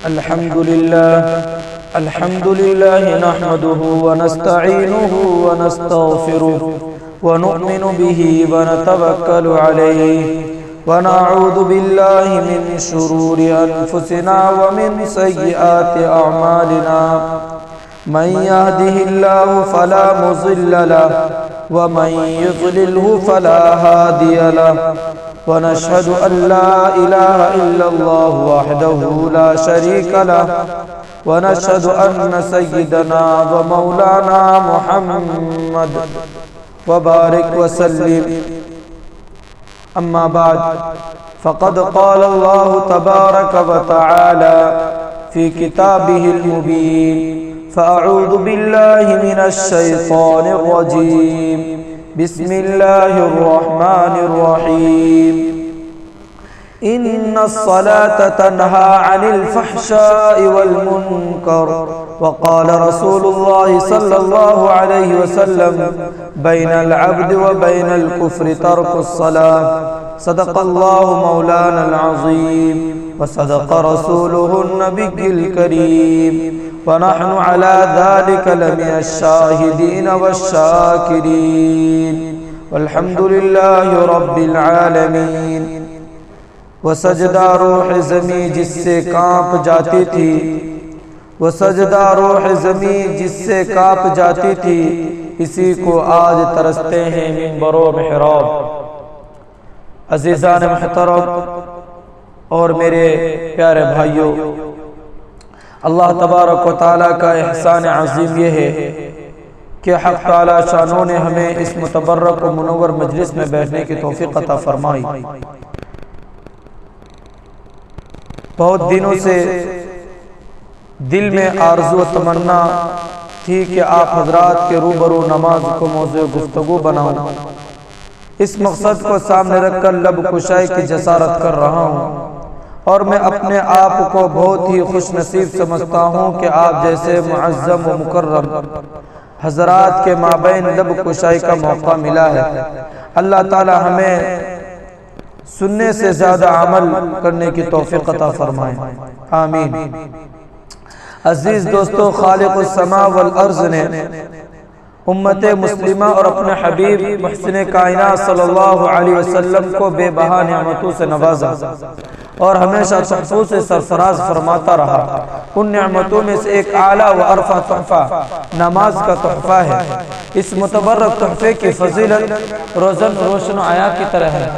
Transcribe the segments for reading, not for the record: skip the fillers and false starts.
الحمد لله نحمده ونستعينه ونستغفره ونؤمن به ونتوكل عليه ونعوذ بالله من شرور أنفسنا ومن سيئات أعمالنا من يهده الله فلا مضل له ومن يضلله فلا هادي له ونشهد أن لا إله إلا الله وحده لا شريك له ونشهد أن سيدنا ومولانا محمد وبارك وسلم. أما بعد فقد قال الله تبارك وتعالى في كتابه المبين: فأعوذ بالله من الشيطان الرجيم، بسم الله الرحمن الرحيم. إن الصلاة تنهى عن الفحشاء والمنكر. وقال رسول الله صلى الله عليه وسلم: بين العبد وبين الكفر ترك الصلاة. صدق الله مولانا العظيم وصدق رسوله النبي الكريم ونحن على ذلك لمن الشاهدين والشاكرين والحمد لله رب العالمين. وہ سجدہ روح زمین جس سے کانپ جاتی تھی، وہ سجدہ روح زمین جس سے کانپ جاتی تھی، اسی کو آج ترستے ہیں منبر و محراب. عزیزان محترم اور میرے پیارے بھائیوں، اللہ تبارک و تعالیٰ کا احسان عظیم یہ ہے کہ حق تعالیٰ شانوں نے ہمیں اس متبرک و منور مجلس میں بیٹھنے کی توفیق عطا فرمائی. بہت دنوں سے دل میں آرزو و تمنا تھی کہ آپ حضرات کے روبرو نماز کو موضوع گفتگو بناؤں. اس مقصد کو سامنے رکھ کر لب کشائی کی جسارت کر رہا ہوں، اور میں اپنے آپ کو بہت ہی خوش نصیب سمجھتا ہوں کہ آپ جیسے معظم و مکرم حضرات کے مابین لب کشائی کا موقع ملا ہے. اللہ تعالی ہمیں سننے سے زیادہ عمل کرنے کی توفیق عطا فرمائے، آمین. عزیز دوستو، خالق السماء والارض نے امت مسلمہ اور اپنے حبیب محسن کائنات صلی اللہ علیہ وسلم کو بے بہا نعمتوں سے نوازا اور ہمیشہ تحفوں سے سرفراز فرماتا رہا. ان نعمتوں میں سے ایک اعلیٰ و عرفہ تحفہ نماز کا تحفہ ہے. اس متبرک تحفے کی فضیلت روزن روشن آیا کی طرح ہے.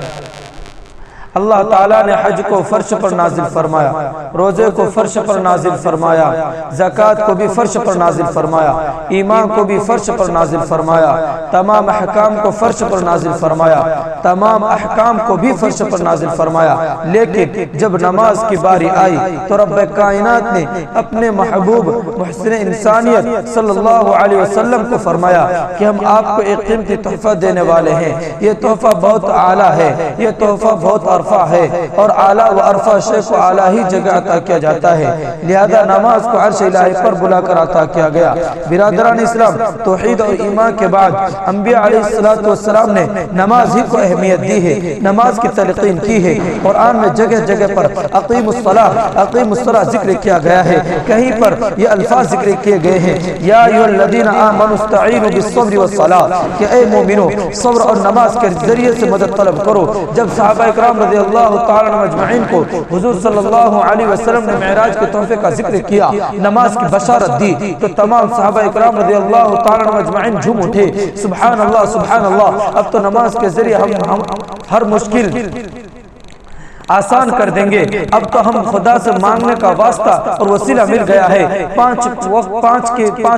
اللہ تعالیٰ نے حج کو فرش پر نازل فرمایا، روزے کو فرش پر نازل فرمایا، زکوٰۃ کو بھی فرش پر نازل فرمایا، ایمان کو بھی فرش پر نازل فرمایا، تمام احکام کو فرش پر نازل فرمایا، تمام احکام کو بھی فرش پر نازل فرمایا. لیکن جب نماز کی باری آئی تو رب کائنات نے اپنے محبوب محسن انسانیت صلی اللہ علیہ وسلم کو فرمایا کہ ہم آپ کو ایک قیمتی تحفہ دینے والے ہیں. یہ تحفہ بہت اعلیٰ ہے، یہ تحفہ بہت ہے، اور اعلیٰ و عرفہ شے کو اعلیٰ ہی جگہ عطا کیا جاتا ہے. لہذا نماز کو عرش الہی پر بلا کر عطا کیا گیا. برادران اسلام، توحید اور ایمان کے بعد انبیاء علیہ السلام نے نماز ہی کو اہمیت دی ہے، نماز کی تلقین کی ہے. قرآن میں جگہ جگہ پر اقیم الصلاۃ ذکر کیا گیا ہے. کہیں پر یہ الفاظ ذکر کیے گئے ہیں: یا ایھا الذین آمنوا استعینوا بالصبر والصلاۃ، کہ اے مومنو صبر اور نماز کے ذریعے سے مدد طلب کرو. جب صحابہ اکرام رضی اللہ تعالیٰ عنہ مجمعین کو حضور صلی اللہ علیہ وسلم نے معراج کے تحفے کا ذکر کیا، نماز کی بشارت دی، تو تمام صحابہ اکرام رضی اللہ تعالیٰ عنہ مجمعین جھوم اٹھے. سبحان اللہ سبحان اللہ، اب تو نماز کے ذریعے ہم ہر مشکل آسان کر دیں گے. اب تو ہم خدا سے مانگنے کا واسطہ اور وسیلہ مل گیا ہے. پانچ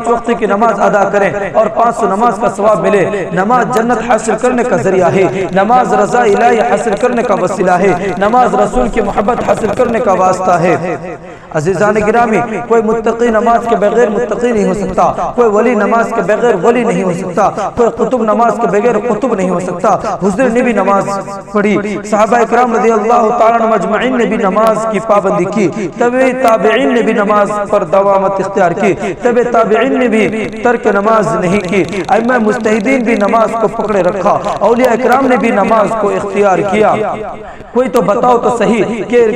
وقت کی نماز ادا کریں اور 500 نماز کا ثواب ملے. نماز جنت حاصل کرنے کا ذریعہ ہے، نماز رضا الہی حاصل کرنے کا وسیلہ ہے، نماز رسول کی محبت حاصل کرنے کا واسطہ ہے. عزیزان گرامی، کوئی متقی نماز کے بغیر متقی نہیں ہو سکتا، کوئی ولی نماز کے بغیر ولی نہیں ہو سکتا، کوئی قطب نماز کے بغیر قطب نہیں ہو سکتا. حضور نے بھی نماز پڑھی، صحابہ اکرام رضی اللہ تعالیٰ مجمعین نے بھی نماز کی پابندی کی، تبع تابعین نے بھی نماز پر دوامت اختیار کی، تبع تابعین نے بھی ترک نماز نہیں کی، ائمہ مجتہدین بھی نماز کو پکڑے رکھا، اولیاء اکرام نے بھی نماز کو اختیار کیا. کوئی تو بتاؤ تو صحیح کہ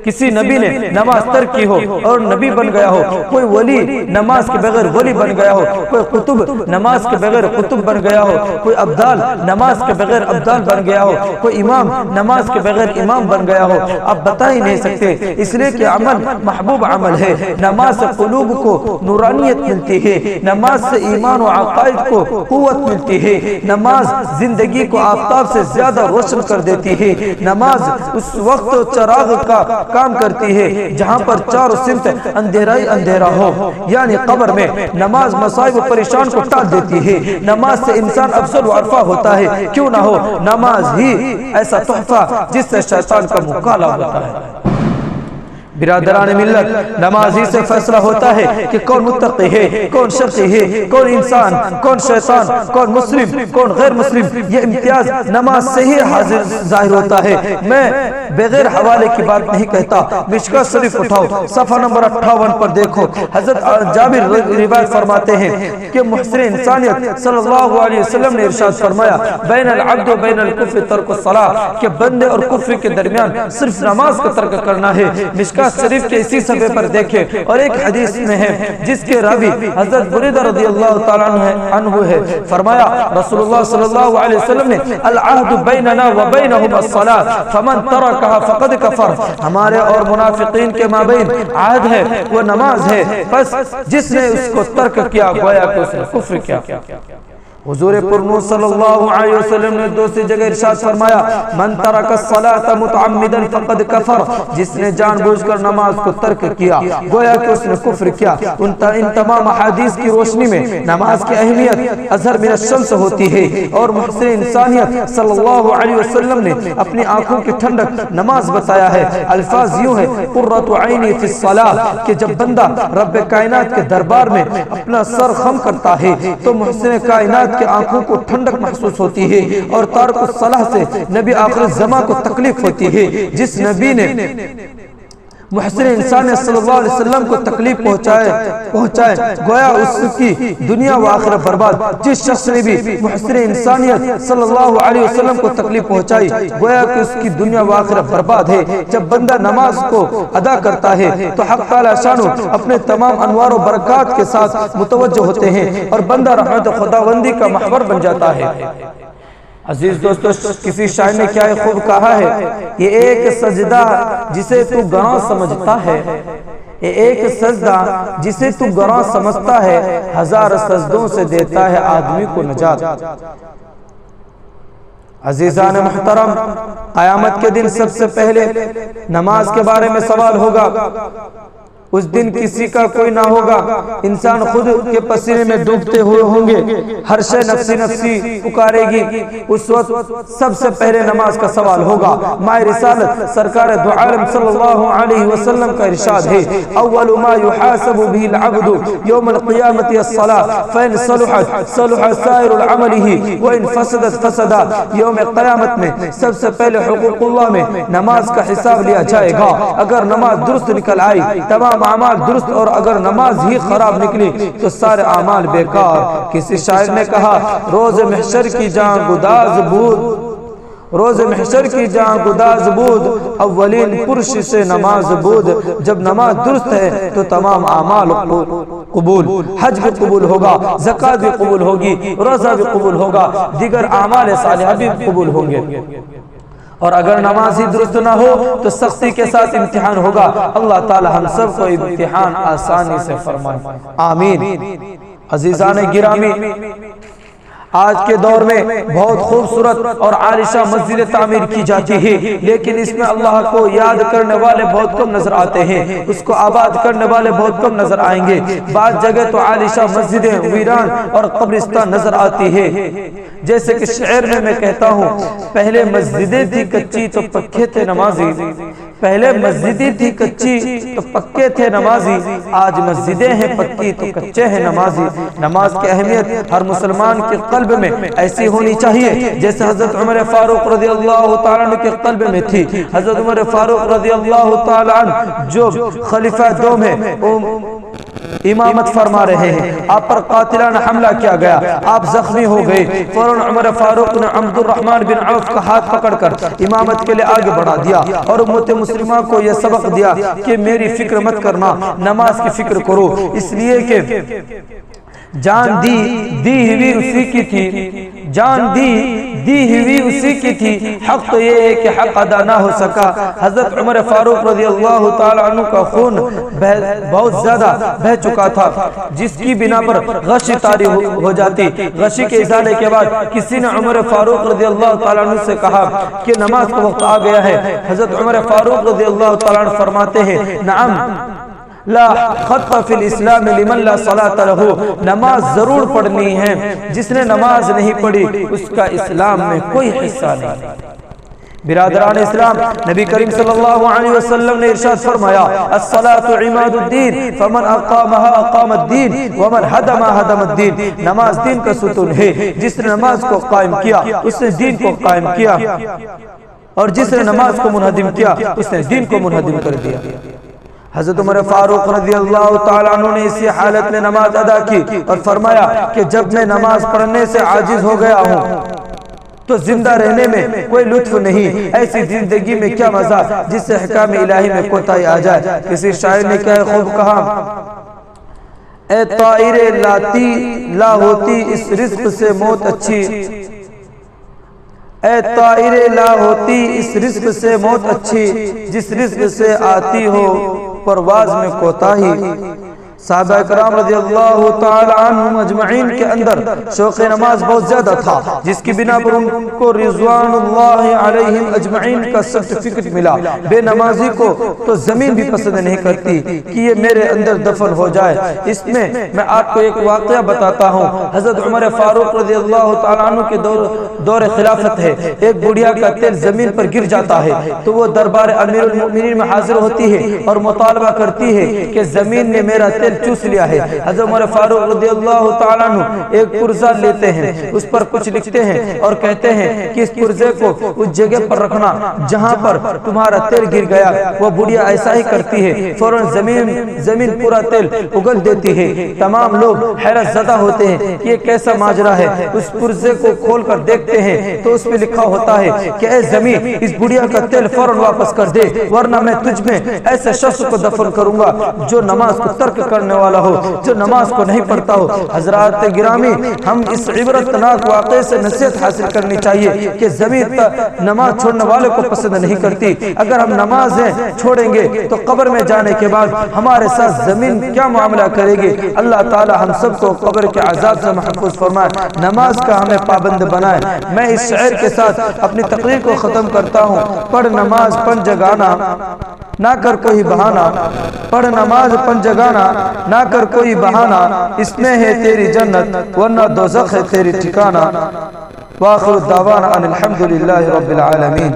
کسی نبی نے نماز ترک کی ہو اور نبی بن گیا ہو، کوئی ولی نماز کے بغیر ولی بن گیا ہو، کوئی قطب نماز کے بغیر قطب بن گیا ہو، کوئی ابدال نماز کے بغیر ابدال بن گیا ہو، کوئی امام نماز کے بغیر امام بن گیا ہو، آپ بتا ہی نہیں سکتے، اس لیے کہ عمل محبوب عمل ہے۔ نماز سے قلوب کو نورانیت ملتی ہے، نماز سے ایمان و عقائد کو قوت ملتی ہے، نماز زندگی کو آفتاب سے زیادہ روشن کر دیتی ہے، نماز اس وقت چراغ کا کام کرتی ہے جہاں پر چاروں سمت اندھیرا ہی اندھیرا ہو، یعنی قبر میں نماز مصائب و پریشان کو ٹال دیتی ہے۔ نماز سے انسان افضل و عرفہ ہوتا ہے، کیوں نہ ہو نماز ہی ایسا تحفہ جس سے شیطان کا مقابلہ ہوتا ہے۔ برادران ملت، نماز ہی سے فیصلہ ہوتا ہے کہ کون متقی ہے، کون شقی ہے، کون انسان، کون شیطان، کون مسلم، کون غیر مسلم۔ یہ امتیاز نماز سے ہی حاضر ظاہر ہوتا ہے۔ میں بغیر حوالے کی بات نہیں کہتا، مشکوہ شریف اٹھاؤ، صفحہ نمبر 58 پر دیکھو، حضرت جابر روایت فرماتے ہیں کہ محسن انسانیت صلی اللہ علیہ وسلم نے ارشاد فرمایا، بین العبد و بین الکفر ترک الصلاۃ، کہ بندے اور کفر کے درمیان صرف نماز کا ترک کرنا ہے۔ مشکوہ شریف کے اسی صفحے پر دیکھیں، اور ایک حدیث میں ہے جس کے راوی حضرت بریدہ رضی اللہ تعالیٰ عنہ ہے، فرمایا رسول اللہ صلی اللہ علیہ وسلم نے، العہد بیننا و بینہم الصلاۃ فمن ترکہا فقد کفر، ہمارے اور منافقین کے مابین عہد ہے، وہ نماز ہے، بس جس نے اس کو ترک کیا گویا کہ اس نے کفر کیا۔ حضور پرنور صلی اللہ علیہ وسلم نے دوسری جگہ ارشاد فرمایا، من ترک الصلاۃ متعمدا فقد کفر، جس نے جان بوجھ کر نماز کو ترک کیا گویا کہ اس نے کفر کیا۔ ان تمام احادیث کی روشنی میں نماز کی اہمیت اظہر من الشمس ہوتی ہے، اور محسن انسانیت صلی اللہ علیہ وسلم نے اپنی آنکھوں کی ٹھنڈک نماز بتایا ہے۔ الفاظ یوں ہے، قرۃ عینی فی الصلاۃ، کہ جب بندہ رب کائنات کے دربار میں اپنا سر خم کرتا ہے تو محسن کائنات کہ آنکھوں کو ٹھنڈک محسوس ہوتی ہے، اور تارک الصلاح سے نبی آخر زمان کو تکلیف ہوتی ہے۔ جس نبی نے محسن انسان صلی اللہ علیہ وسلم کو تکلیف پہنچائے گویا اس کی دنیا و آخرت برباد۔ جس شخص نے بھی محسن انسانیت صلی اللہ علیہ وسلم کو تکلیف پہنچائی گویا کہ اس کی دنیا و آخرت برباد ہے۔ جب بندہ نماز کو ادا کرتا ہے تو حق تعالی شانو اپنے تمام انوار و برکات کے ساتھ متوجہ ہوتے ہیں، اور بندہ رحمت خداوندی کا محور بن جاتا ہے۔ عزیز دوستو، کسی شاعر نے کیا خوب کہا ہے، یہ ایک سجدہ جسے تو گراں سمجھتا ہے، یہ ایک سجدہ جسے تو گراں سمجھتا ہے، ہزار سجدوں سے دیتا ہے آدمی کو نجات۔ عزیزان محترم، قیامت کے دن سب سے پہلے نماز کے بارے میں سوال ہوگا۔ اس دن کسی کا کوئی نہ ہوگا، انسان خود کے پسینے میں ڈوبتے ہوئے ہوں گے، ہر شے نفسی نفسی پکارے گی۔ اس وقت سب سے پہلے نماز کا سوال ہوگا۔ ماہ رسالت سرکار دو عالم صلی اللہ علیہ وسلم کا ارشاد ہے، اول ما يحاسب به العبد يوم القیامت الصلاة فإن صلحت صلح سائر عمله وإن فسدت فسد۔ یوم قیامت میں سب سے پہلے حقوق اللہ میں نماز کا حساب لیا جائے گا۔ اگر نماز درست نکل آئی تمام اعمال درست، اور اگر نماز ہی خراب نکلی تو سارے اعمال بیکار۔ کسی شاعر نے کہا، روز محشر کی جان گداز بود، روز محشر کی جان گداز بود، اولین پرش سے نماز بود۔ جب نماز درست ہے تو تمام اعمال قبول، حج بھی قبول ہوگا، زکوٰۃ بھی قبول ہوگی، روزہ بھی قبول ہوگا، دیگر اعمال صالحہ بھی قبول ہوں گے۔ اور اگر نماز ہی درست نہ ہو تو سختی کے ساتھ امتحان ہوگا۔ اللہ تعالی ہم سب کو امتحان آسانی سے فرمائے، آمین۔ عزیزان گرامی، آج کے دور میں بہت خوبصورت اور عالیشان مسجدیں تعمیر کی جاتی ہے، لیکن اس میں اللہ کو یاد کرنے والے بہت کم نظر آتے ہیں، اس کو آباد کرنے والے بہت کم نظر آئیں گے۔ بعض جگہ تو عالیشان مسجدیں ویران اور قبرستان نظر آتی ہے۔ جیسے کہ شعر میں کہتا ہوں، پہلے مسجدیں تھی کچی تو پکے تھے نمازی، پہلے مسجدیں تھی کچی تو پکے تھے نمازی، آج مسجدیں ہیں پکی تو کچے ہیں نمازی۔ نماز کی اہمیت ہر مسلمان کے قلب میں ایسی ہونی چاہیے جیسے حضرت عمر فاروق رضی اللہ تعالیٰ عنہ کے قلب میں تھی۔ حضرت عمر فاروق رضی اللہ تعالیٰ عنہ جو خلیفہ دوم ہے، امامت فرما رہے ہیں، آپ پر قاتلانہ حملہ کیا گیا، آپ زخمی ہو گئے، فوراً عمر فاروق نے عبد الرحمن بن عوف کا ہاتھ پکڑ کر امامت کے لیے آگے بڑھا دیا اور امت مسلمہ کو یہ سبق دیا کہ میری فکر مت کرنا، نماز کی فکر کرو، اس لیے کہ جان دی ہوئی اسی کی تھی، جان دی ہوئی اسی کی تھی، حق تو یہ ہے کہ حق ادا نہ ہو سکا۔ حضرت عمر فاروق رضی اللہ تعالیٰ عنہ کا خون بہت زیادہ بہ چکا تھا، جس کی بنا پر غشی طاری ہو جاتی۔ غشی کے ازالے کے بعد کسی نے عمر فاروق رضی اللہ تعالیٰ عنہ سے کہا کہ نماز کا وقت آ گیا ہے۔ حضرت عمر فاروق رضی اللہ تعالیٰ عنہ فرماتے ہیں، نعم لا خط فی الاسلام لمن لا صلاة له، نماز ضرور پڑھنی ہے، جس نے نماز نہیں پڑھی اس کا اسلام میں کوئی حصہ نہیں۔ برادران اسلام، نبی کریم صلی اللہ علیہ وسلم نے ارشاد فرمایا، الصلاة عماد الدین فمن اقامها اقام الدین ومن هدمها هدم الدین، نماز دین کا ستون ہے، جس نے نماز کو قائم کیا اس نے دین کو قائم کیا، اور جس نے نماز کو منہدم کیا اس نے دین کو منہدم کر دیا۔ حضرت عمر فاروق رضی اللہ تعالیٰ عنہ نے اسی حالت میں نماز ادا کی اور فرمایا کہ جب میں نماز پڑھنے سے عاجز ہو گیا ہوں تو زندہ رہنے میں کوئی لطف نہیں، ایسی زندگی میں کیا مزہ جس سے حکام الہی میں کوتاہی آ جائے۔ کسی شاعر نے کیا خوب کہا، اے طائر لا ہوتی اس رزق سے موت اچھی، اے طائر لا ہوتی اس رزق سے موت اچھی، جس رزق سے آتی ہو پرواز میں کوتاہی۔ صحابہ کرام رضی اللہ تعالی عنہم اجمعین کے اندر شوق نماز بہت زیادہ تھا، جس کی بنا پر ان کو رضوان اللہ علیہم اجمعین کا سرٹیفکیٹ ملا۔ بے نمازی کو تو زمین بھی پسند نہیں کرتی کہ یہ میرے اندر دفن ہو جائے۔ اس میں میں آپ کو ایک واقعہ بتاتا ہوں۔ حضرت عمر فاروق رضی اللہ تعالیٰ عنہ کے دور خلافت ہے، ایک بڑھیا کا تیل زمین پر گر جاتا ہے تو وہ دربار امیر المؤمنین میں حاضر ہوتی ہے اور مطالبہ کرتی ہے کہ زمین نے میرا تیل چوس لیا ہے۔ حضرت عمر فاروق رضی اللہ تعالیٰ عنہ ایک پرزہ لیتے ہیں، اس پر کچھ لکھتے ہیں اور کہتے ہیں کہ اس پرزے کو اس جگہ پر رکھنا جہاں پر تمہارا تیل گر گیا۔ وہ بڑھیا ایسا ہی کرتی ہے، فوراً زمین پورا تیل اگل دیتی ہے۔ تمام لوگ حیرت زدہ ہوتے ہیں کہ یہ کیسا ماجرا ہے۔ اس پرزے کو کھول کر دیکھتے ہیں تو اس میں لکھا ہوتا ہے کہ اے زمین، اس بڑھیا کا تیل فوراً واپس کر دے، ورنہ میں تجھ میں ایسے شخص کو دفن کروں گا جو نماز کو ترک کرنے والا ہو، جو نماز کو نہیں پڑھتا ہو۔ حضرات گرامی، ہم اس عبرتناک واقعے سے نصیحت حاصل کرنی چاہیے کہ زمین نماز چھوڑنے والے کو پسند نہیں کرتی۔ اگر ہم نمازیں چھوڑیں گے تو قبر میں جانے کے بعد ہمارے ساتھ زمین کیا معاملہ کرے گی؟ اللہ تعالی ہم سب کو قبر کے عذاب سے محفوظ فرمائے، نماز کا ہمیں پابند بنائے۔ میں اس شعر کے ساتھ اپنی تقریر کو ختم کرتا ہوں۔ پڑھ نماز پن جگانا نہ کر کوئی بہانہ، پڑھ نماز پن جگانا نہ کر کوئی بہانہ، اس میں ہے تیری جنت ورنہ دوزخ ہے تیری ٹھکانہ۔ وآخر الدعوانا ان الحمدللہ رب العالمین۔